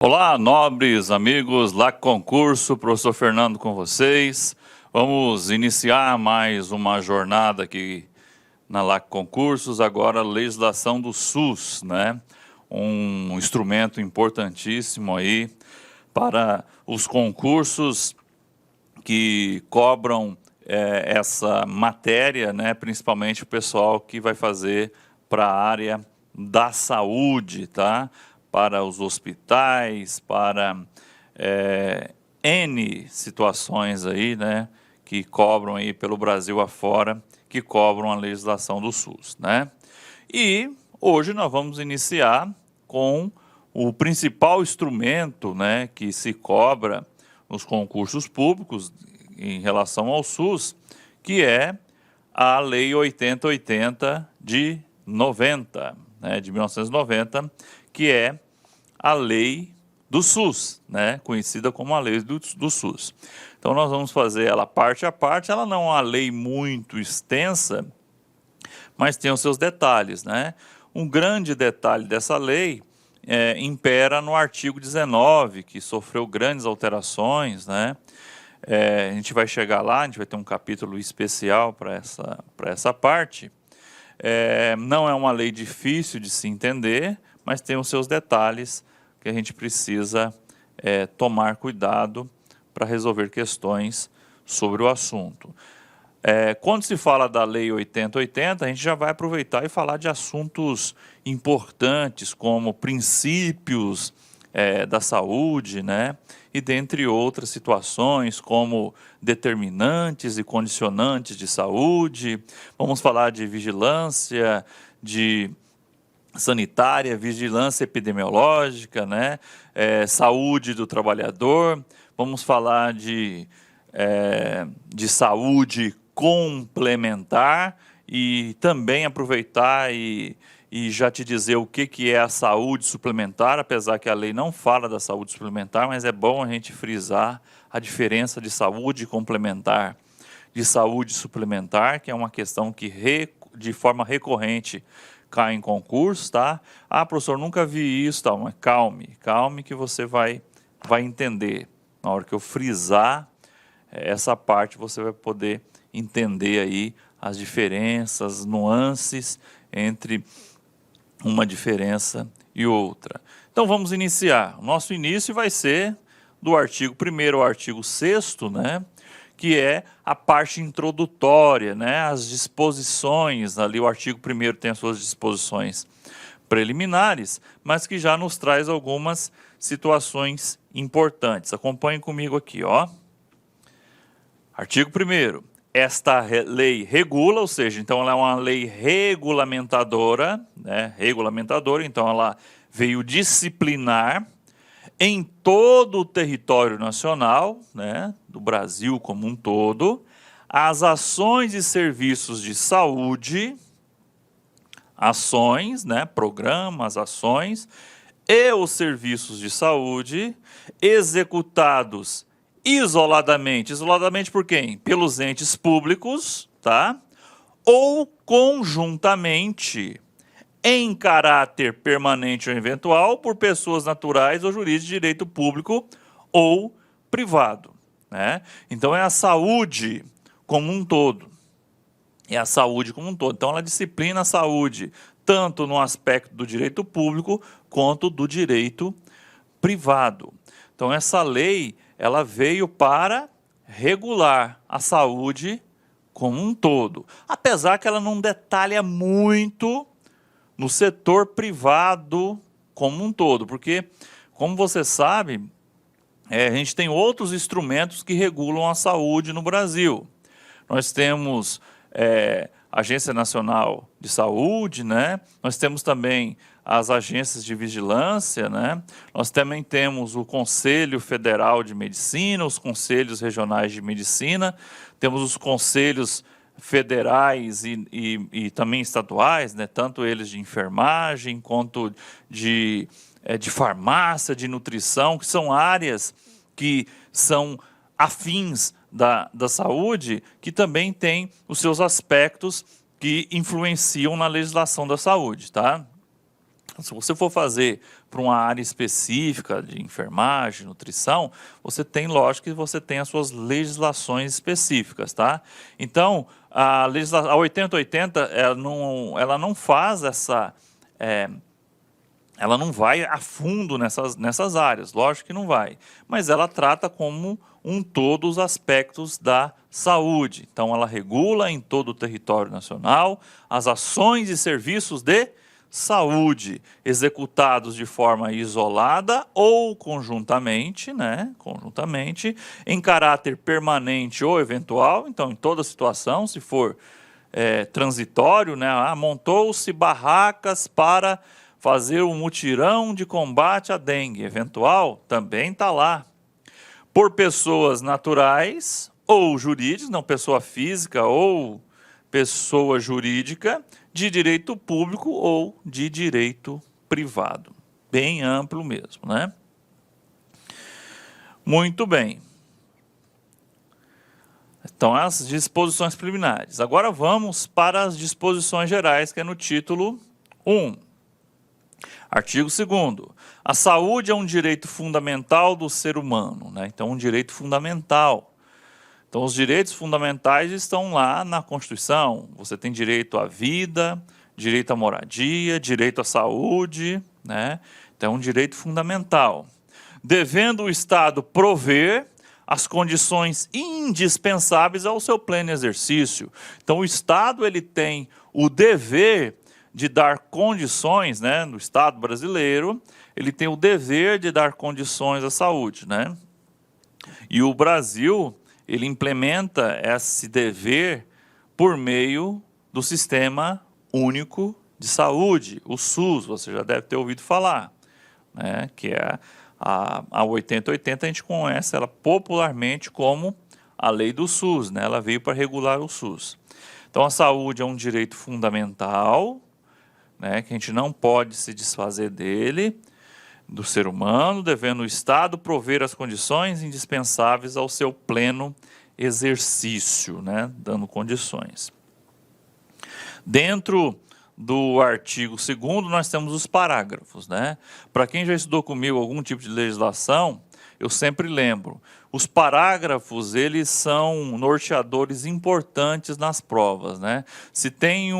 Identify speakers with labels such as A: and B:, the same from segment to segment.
A: Olá, nobres amigos, lá concurso, professor Fernando com vocês. Vamos iniciar mais uma jornada aqui na LAC Concursos, agora legislação do SUS, né? Um instrumento importantíssimo aí para os concursos que cobram essa matéria, né? Principalmente o pessoal que vai fazer para a área da saúde, tá? Para os hospitais, para N situações aí, né, que cobram aí pelo Brasil afora, que cobram a legislação do SUS, né? E hoje nós vamos iniciar com o principal instrumento, né, que se cobra nos concursos públicos em relação ao SUS, que é a Lei 8080 de 90, né, de 1990, que é a lei do SUS, né, conhecida como a lei do SUS. Então nós vamos fazer ela parte a parte, ela não é uma lei muito extensa, mas tem os seus detalhes, né? Um grande detalhe dessa lei impera no artigo 19, que sofreu grandes alterações, né? A gente vai chegar lá, a gente vai ter um capítulo especial para essa parte. Não é uma lei difícil de se entender, mas tem os seus detalhes que a gente precisa tomar cuidado para resolver questões sobre o assunto. Quando se fala da Lei 8080, a gente já vai aproveitar e falar de assuntos importantes, como princípios da saúde, né? E dentre outras situações, como determinantes e condicionantes de saúde. Vamos falar de vigilância, de sanitária, vigilância epidemiológica, né? Saúde do trabalhador. Vamos falar de saúde complementar e também aproveitar e já te dizer o que é a saúde suplementar, apesar que a lei não fala da saúde suplementar, mas é bom a gente frisar a diferença de saúde complementar, de saúde suplementar, que é uma questão que de forma recorrente cai em concurso, tá? Ah, professor, nunca vi isso, tá? Mas calme que você vai entender. Na hora que eu frisar essa parte, você vai poder entender aí as diferenças, nuances entre uma diferença e outra. Então vamos iniciar. O nosso início vai ser do artigo 1º ao artigo 6º, né? Que é a parte introdutória, né? As disposições, ali o artigo 1º tem as suas disposições preliminares, mas que já nos traz algumas situações importantes. Acompanhem comigo aqui, ó. Artigo 1º. Esta lei regula, ou seja, então ela é uma lei regulamentadora, né? Regulamentadora, então ela veio disciplinar em todo o território nacional, né, do Brasil como um todo, as ações e serviços de saúde, ações, né, programas, ações, e os serviços de saúde executados isoladamente. Isoladamente por quem? Pelos entes públicos, tá? Ou conjuntamente, em caráter permanente ou eventual, por pessoas naturais ou jurídicas de direito público ou privado, né? Então é a saúde como um todo. É a saúde como um todo. Então ela disciplina a saúde, tanto no aspecto do direito público, quanto do direito privado. Então essa lei, ela veio para regular a saúde como um todo. Apesar que ela não detalha muito no setor privado como um todo, porque, como você sabe, a gente tem outros instrumentos que regulam a saúde no Brasil. Nós temos Agência Nacional de Saúde, né? Nós temos também as agências de vigilância, né? Nós também temos o Conselho Federal de Medicina, os conselhos regionais de medicina, temos os conselhos federais e também estaduais, né? Tanto eles de enfermagem quanto de farmácia, de nutrição, que são áreas que são afins da saúde, que também têm os seus aspectos que influenciam na legislação da saúde, tá? Se você for fazer para uma área específica de enfermagem, nutrição, você tem, lógico que você tem as suas legislações específicas, tá? Então, a 8080, ela não faz essa... ela não vai a fundo nessas áreas, lógico que não vai, mas ela trata como um todo os aspectos da saúde. Então, ela regula em todo o território nacional as ações e serviços de saúde, executados de forma isolada ou conjuntamente, né? Conjuntamente, em caráter permanente ou eventual. Então, em toda situação, se for transitório, né? Montou-se barracas para fazer um mutirão de combate à dengue, eventual, também está lá. Por pessoas naturais ou jurídicas, não pessoa física ou pessoa jurídica, de direito público ou de direito privado. Bem amplo mesmo, né? Muito bem. Então, as disposições preliminares. Agora vamos para as disposições gerais, que é no título 1. Artigo 2º. A saúde é um direito fundamental do ser humano, né? Então, um direito fundamental. Então, os direitos fundamentais estão lá na Constituição. Você tem direito à vida, direito à moradia, direito à saúde, né? Então, é um direito fundamental. Devendo o Estado prover as condições indispensáveis ao seu pleno exercício. Então, o Estado ele tem o dever de dar condições, né? No Estado brasileiro, ele tem o dever de dar condições à saúde, né? E o Brasil... ele implementa esse dever por meio do Sistema Único de Saúde, o SUS, você já deve ter ouvido falar, né? Que é a 8080, a gente conhece ela popularmente como a lei do SUS, né? Ela veio para regular o SUS. Então, a saúde é um direito fundamental, né? Que a gente não pode se desfazer dele, do ser humano, devendo o Estado prover as condições indispensáveis ao seu pleno exercício, né? Dando condições. Dentro do artigo 2º, nós temos os parágrafos, né? Para quem já estudou comigo algum tipo de legislação, eu sempre lembro, os parágrafos, eles são norteadores importantes nas provas, né? Se tem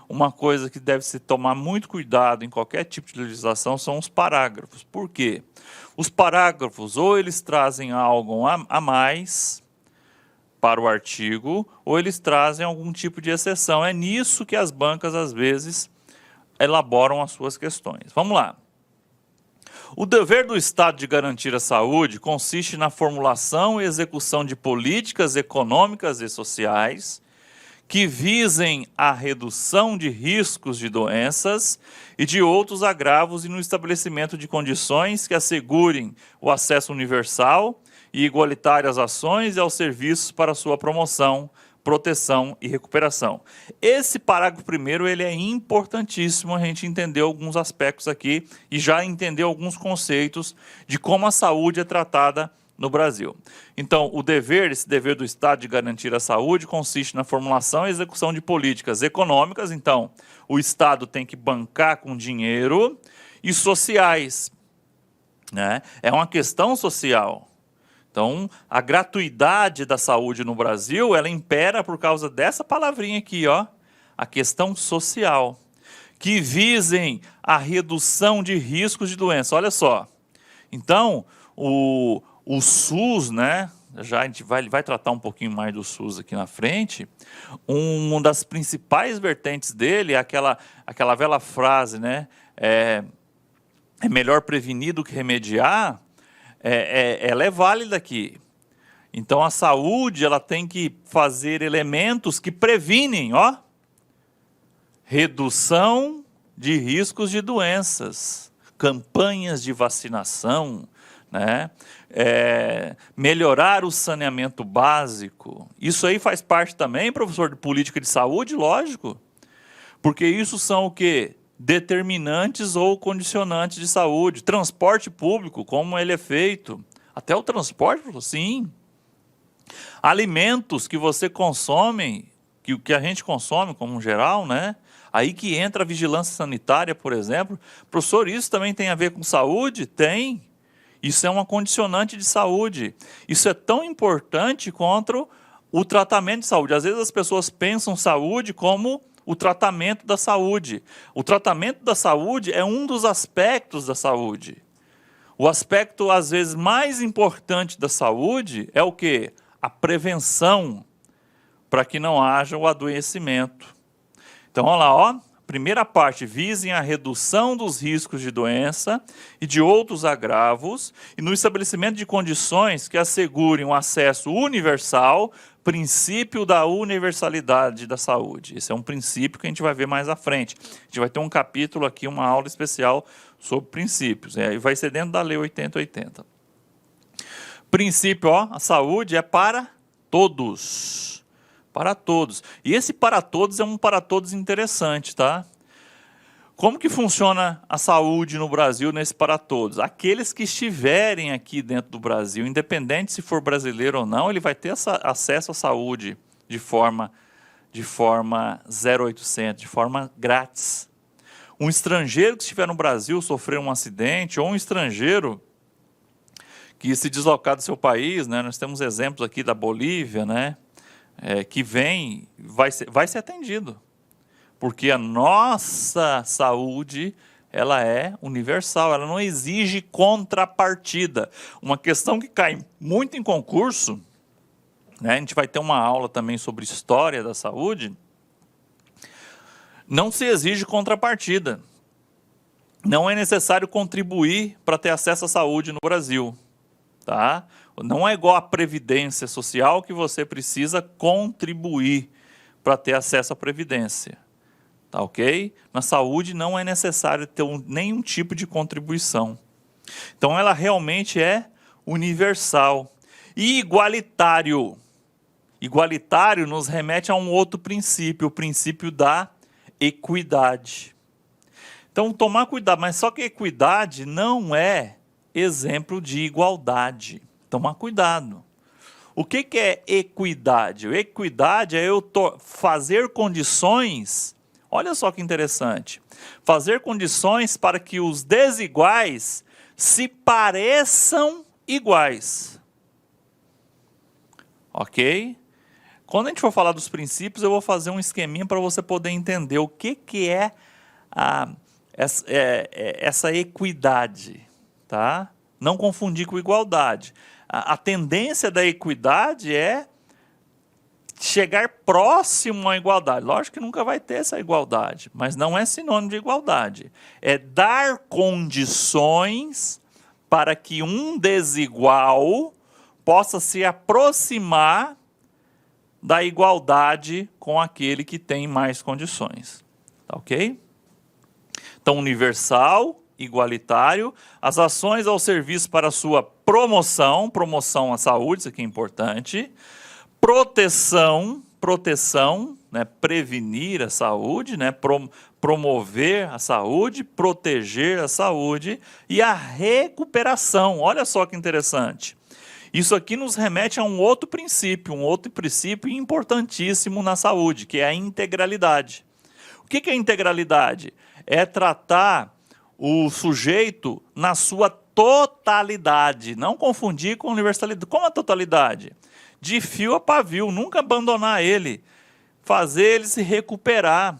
A: uma coisa que deve se tomar muito cuidado em qualquer tipo de legislação, são os parágrafos. Por quê? Os parágrafos, ou eles trazem algo a mais para o artigo, ou eles trazem algum tipo de exceção. É nisso que as bancas, às vezes, elaboram as suas questões. Vamos lá. O dever do Estado de garantir a saúde consiste na formulação e execução de políticas econômicas e sociais que visem a redução de riscos de doenças e de outros agravos e no estabelecimento de condições que assegurem o acesso universal e igualitário às ações e aos serviços para sua promoção, proteção e recuperação. Esse parágrafo primeiro, ele é importantíssimo a gente entender alguns aspectos aqui e já entender alguns conceitos de como a saúde é tratada no Brasil. Então, esse dever do Estado de garantir a saúde consiste na formulação e execução de políticas econômicas. Então, o Estado tem que bancar com dinheiro e sociais, né? É uma questão social. Então, a gratuidade da saúde no Brasil, ela impera por causa dessa palavrinha aqui, ó, a questão social, que visem a redução de riscos de doença. Olha só, então, o SUS, né, já a gente vai tratar um pouquinho mais do SUS aqui na frente, uma das principais vertentes dele é aquela velha frase, né, é melhor prevenir do que remediar. Ela é válida aqui. Então, a saúde, ela tem que fazer elementos que previnem, ó, redução de riscos de doenças, campanhas de vacinação, né? Melhorar o saneamento básico. Isso aí faz parte também, professor, de política de saúde, lógico, porque isso são o quê? Determinantes ou condicionantes de saúde. Transporte público, como ele é feito. Até o transporte, sim. Alimentos que você consome, que a gente consome como geral, né? Aí que entra a vigilância sanitária, por exemplo. Professor, isso também tem a ver com saúde? Tem. Isso é uma condicionante de saúde. Isso é tão importante quanto o tratamento de saúde. Às vezes as pessoas pensam saúde como o tratamento da saúde. O tratamento da saúde é um dos aspectos da saúde. O aspecto, às vezes, mais importante da saúde é o quê? A prevenção, para que não haja o adoecimento. Então, olha lá, ó. Primeira parte, visem a redução dos riscos de doença e de outros agravos e no estabelecimento de condições que assegurem um acesso universal, princípio da universalidade da saúde. Esse é um princípio que a gente vai ver mais à frente. A gente vai ter um capítulo aqui, uma aula especial sobre princípios. E vai ser dentro da Lei 8080. Princípio, ó, a saúde é para todos. Para todos. E esse para todos é um para todos interessante, tá? Como que funciona a saúde no Brasil nesse para todos? Aqueles que estiverem aqui dentro do Brasil, independente se for brasileiro ou não, ele vai ter acesso à saúde de forma 0800, de forma grátis. Um estrangeiro que estiver no Brasil, sofrer um acidente, ou um estrangeiro que se deslocar do seu país, né? Nós temos exemplos aqui da Bolívia, né? Que vem, vai ser atendido. Porque a nossa saúde, ela é universal, ela não exige contrapartida. Uma questão que cai muito em concurso, né, a gente vai ter uma aula também sobre história da saúde, não se exige contrapartida. Não é necessário contribuir para ter acesso à saúde no Brasil. Tá? Não é igual à Previdência Social que você precisa contribuir para ter acesso à Previdência. Tá ok? Na saúde não é necessário ter nenhum tipo de contribuição. Então ela realmente é universal. E igualitário. Igualitário nos remete a um outro princípio, o princípio da equidade. Então tomar cuidado, mas só que equidade não é exemplo de igualdade. Tomar cuidado. O que é equidade? Equidade é eu fazer condições, olha só que interessante, fazer condições para que os desiguais se pareçam iguais. Ok? Quando a gente for falar dos princípios, eu vou fazer um esqueminha para você poder entender o que é essa equidade. Tá? Não confundir com igualdade. A tendência da equidade é chegar próximo à igualdade. Lógico que nunca vai ter essa igualdade, mas não é sinônimo de igualdade. É dar condições para que um desigual possa se aproximar da igualdade com aquele que tem mais condições. Tá ok? Então, universal, igualitário, as ações ao serviço para sua promoção à saúde, isso aqui é importante, proteção, né, prevenir a saúde, né, promover a saúde, proteger a saúde e a recuperação. Olha só que interessante. Isso aqui nos remete a um outro princípio importantíssimo na saúde, que é a integralidade. O que é integralidade? É tratar o sujeito na sua totalidade, não confundir com universalidade. Como a totalidade? De fio a pavio, nunca abandonar ele, fazer ele se recuperar.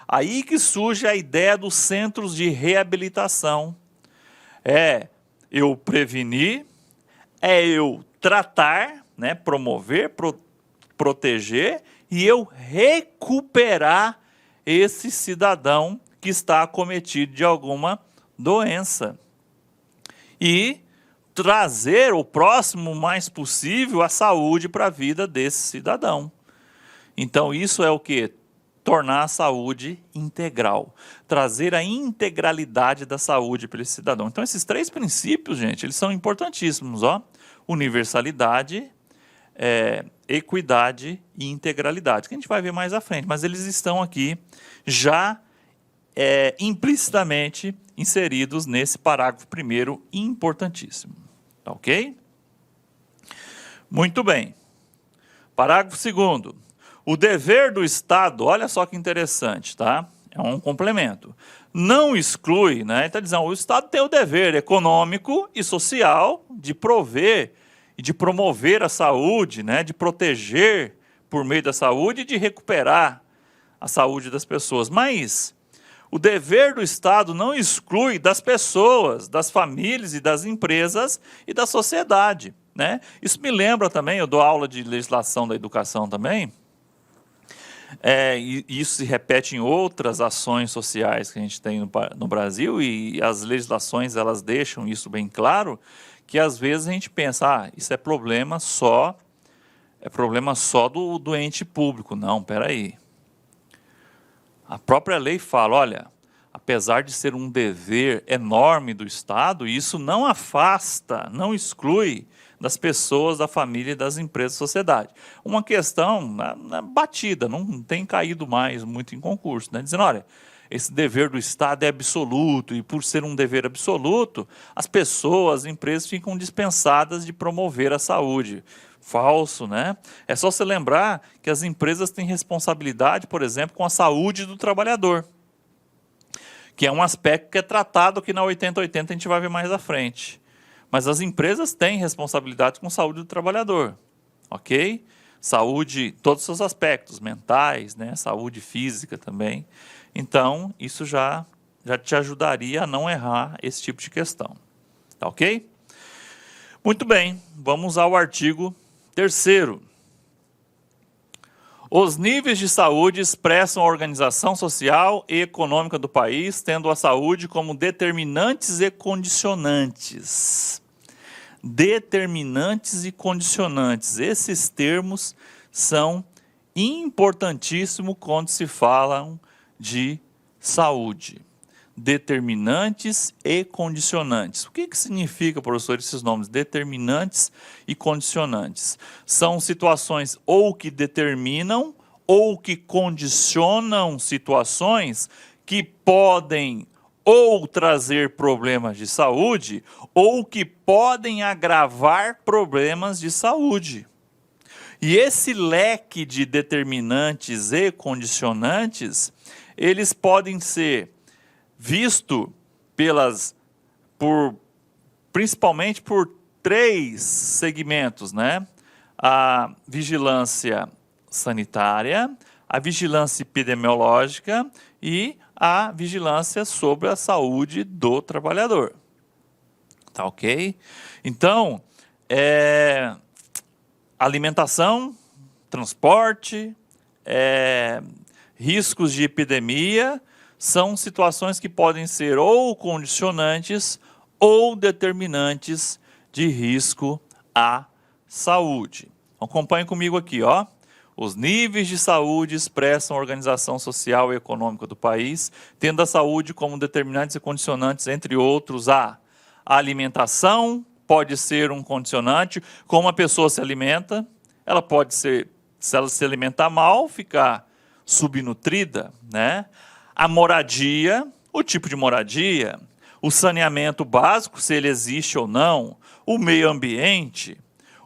A: Aí que surge a ideia dos centros de reabilitação. É eu prevenir, é eu tratar, né, promover, proteger, e eu recuperar esse cidadão que está acometido de alguma doença. E trazer o próximo mais possível a saúde para a vida desse cidadão. Então isso é o que? Tornar a saúde integral. Trazer a integralidade da saúde para esse cidadão. Então esses três princípios, gente, eles são importantíssimos. Ó. Universalidade, equidade e integralidade, que a gente vai ver mais à frente. Mas eles estão aqui já implicitamente inseridos nesse parágrafo primeiro importantíssimo. Tá ok? Muito bem. Parágrafo segundo. O dever do Estado, olha só que interessante, tá? É um complemento. Não exclui, né? Está dizendo, o Estado tem o dever econômico e social de prover e de promover a saúde, né? De proteger por meio da saúde e de recuperar a saúde das pessoas. Mas o dever do Estado não exclui das pessoas, das famílias e das empresas e da sociedade, né? Isso me lembra também, eu dou aula de legislação da educação também, e isso se repete em outras ações sociais que a gente tem no Brasil, e as legislações elas deixam isso bem claro, que às vezes a gente pensa, isso é problema só do ente público. Não, espera aí. A própria lei fala, olha, apesar de ser um dever enorme do Estado, isso não afasta, não exclui das pessoas, da família, das empresas, da sociedade. Uma questão batida, não tem caído mais muito em concurso, né? Dizendo, olha, esse dever do Estado é absoluto, e por ser um dever absoluto, as pessoas, as empresas ficam dispensadas de promover a saúde. Falso, né? É só você lembrar que as empresas têm responsabilidade, por exemplo, com a saúde do trabalhador, que é um aspecto que é tratado aqui na 8080, a gente vai ver mais à frente. Mas as empresas têm responsabilidade com a saúde do trabalhador, ok? Saúde, todos os seus aspectos, mentais, né? Saúde física também. Então, isso já te ajudaria a não errar esse tipo de questão, tá ok? Muito bem, vamos ao artigo 3º. Os níveis de saúde expressam a organização social e econômica do país, tendo a saúde como determinantes e condicionantes. Determinantes e condicionantes. Esses termos são importantíssimos quando se falam de saúde. Determinantes e condicionantes. O que significa, professor, esses nomes? Determinantes e condicionantes. São situações ou que determinam ou que condicionam situações que podem ou trazer problemas de saúde ou que podem agravar problemas de saúde. E esse leque de determinantes e condicionantes, eles podem ser visto principalmente por 3 segmentos, né? A vigilância sanitária, a vigilância epidemiológica e a vigilância sobre a saúde do trabalhador. Tá ok? Então, alimentação, transporte, riscos de epidemia, são situações que podem ser ou condicionantes ou determinantes de risco à saúde. Acompanhe comigo aqui, ó. Os níveis de saúde expressam a organização social e econômica do país, tendo a saúde como determinantes e condicionantes, entre outros, a alimentação pode ser um condicionante. Como a pessoa se alimenta, ela pode ser, se ela se alimentar mal, ficar subnutrida, né? A moradia, o tipo de moradia, o saneamento básico, se ele existe ou não, o meio ambiente,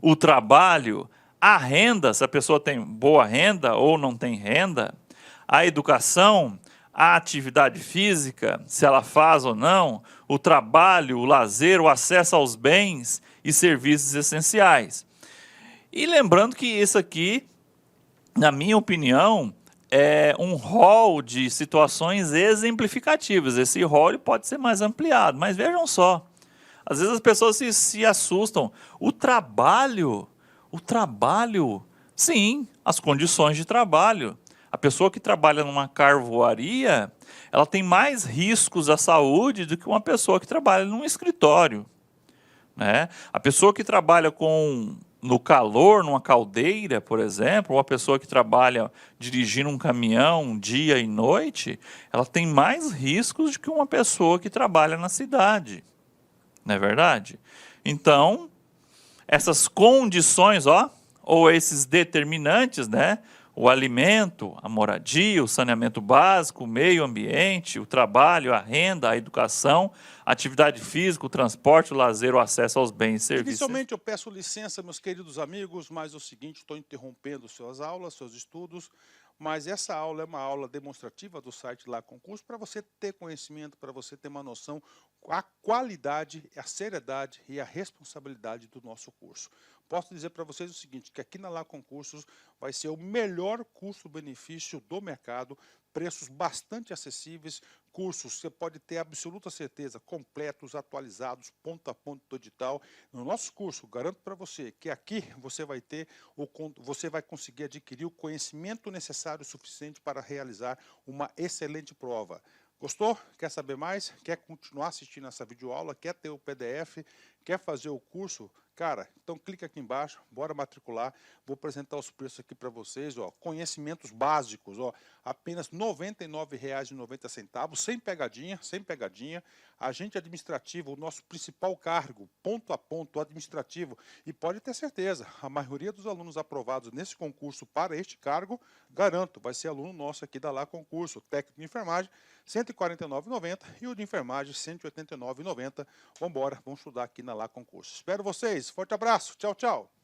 A: o trabalho, a renda, se a pessoa tem boa renda ou não tem renda, a educação, a atividade física, se ela faz ou não, o trabalho, o lazer, o acesso aos bens e serviços essenciais. E lembrando que isso aqui, na minha opinião, é um rol de situações exemplificativas. Esse rol ele pode ser mais ampliado, mas vejam só, às vezes as pessoas se assustam. O trabalho, sim, as condições de trabalho. A pessoa que trabalha numa carvoaria, ela tem mais riscos à saúde do que uma pessoa que trabalha num escritório, né? A pessoa que trabalha no calor, numa caldeira, por exemplo, ou a pessoa que trabalha dirigindo um caminhão dia e noite, ela tem mais riscos do que uma pessoa que trabalha na cidade. Não é verdade? Então, essas condições, ou esses determinantes, né? O alimento, a moradia, o saneamento básico, o meio ambiente, o trabalho, a renda, a educação, a atividade física, o transporte, o lazer, o acesso aos bens e serviços.
B: Inicialmente eu peço licença, meus queridos amigos, mas é o seguinte, estou interrompendo suas aulas, seus estudos. mas essa aula é uma aula demonstrativa do site Lá Concurso para você ter conhecimento, para você ter uma noção a qualidade, a seriedade e a responsabilidade do nosso curso. Posso dizer para vocês o seguinte, que aqui na Lá Concursos vai ser o melhor custo-benefício do mercado, preços bastante acessíveis, cursos você pode ter absoluta certeza, completos, atualizados, ponto a ponto do edital. No nosso curso, garanto para você que aqui você vai conseguir adquirir o conhecimento necessário o suficiente para realizar uma excelente prova. Gostou? Quer saber mais? Quer continuar assistindo essa videoaula? Quer ter o PDF? Quer fazer o curso? Cara, então clica aqui embaixo, bora matricular. Vou apresentar os preços aqui para vocês, ó. Conhecimentos básicos, ó, apenas R$ 99,90, sem pegadinha, sem pegadinha. Agente administrativo, o nosso principal cargo, ponto a ponto administrativo. E pode ter certeza, a maioria dos alunos aprovados nesse concurso para este cargo, garanto, vai ser aluno nosso aqui da Lá Concurso, técnico de enfermagem, R$ 149,90 e o de enfermagem, R$ 189,90. Vamos embora, vamos estudar aqui na Lá Concurso. Espero vocês, forte abraço, tchau, tchau.